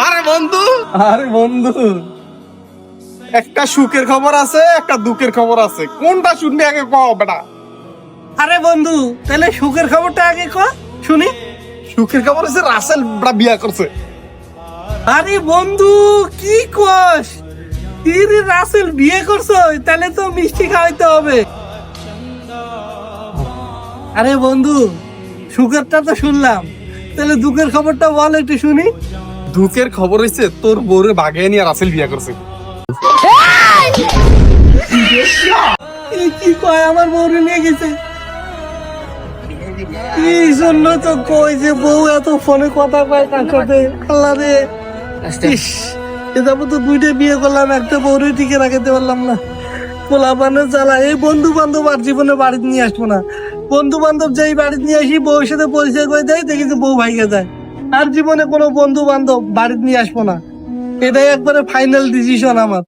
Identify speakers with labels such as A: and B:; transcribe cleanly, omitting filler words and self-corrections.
A: আরে বন্ধু, একটা সুখের খবর আছে, একটা দুঃখের খবর আছে, কোনটা শুনবি আগে কও বেটা।
B: আরে বন্ধু, তাহলে সুখের খবরটা আগে কর শুনি।
A: সুখের খবর হচ্ছে রাসেল বেটা বিয়া করছে।
B: আরে বন্ধু, কি কস? তুই রাসেল বিয়ে করছো? তাহলে তো মিষ্টি খাওয়াইতে হবে। আরে বন্ধু, সুখেরটা তো শুনলাম, তাহলে দুঃখের খবরটা বল একটু শুনি।
A: দুঃখের খবর হচ্ছে তোর বউরে বাগে নিয়ে রাসেল বিয়া করছে।
B: এই কি কয়, আমার বউরে নিয়ে গেছে? এই জন্য তো কই যে বউ এত ফোনে কথা কয় তার সাথে। আল্লাহ রে, ইস, এ যাবো তো দুইটা বিয়ে করলাম, একটা বউরে টিকে রাখাতে পারলাম না। পোলাপানের জ্বালা। এই বন্ধু বান্ধব আর জীবনে বাড়িতে নিয়ে আসবো না। বন্ধু বান্ধব যেই বাড়িতে নিয়ে আসি, বউর সাথে পরিচয় করে দেয়, দেখি যে বউ ভাইগে যায়। আর জীবনে কোনো বন্ধু বান্ধব বাড়িতে নিয়ে আসবো না। এটাই একবারে ফাইনাল ডিসিশন আমার।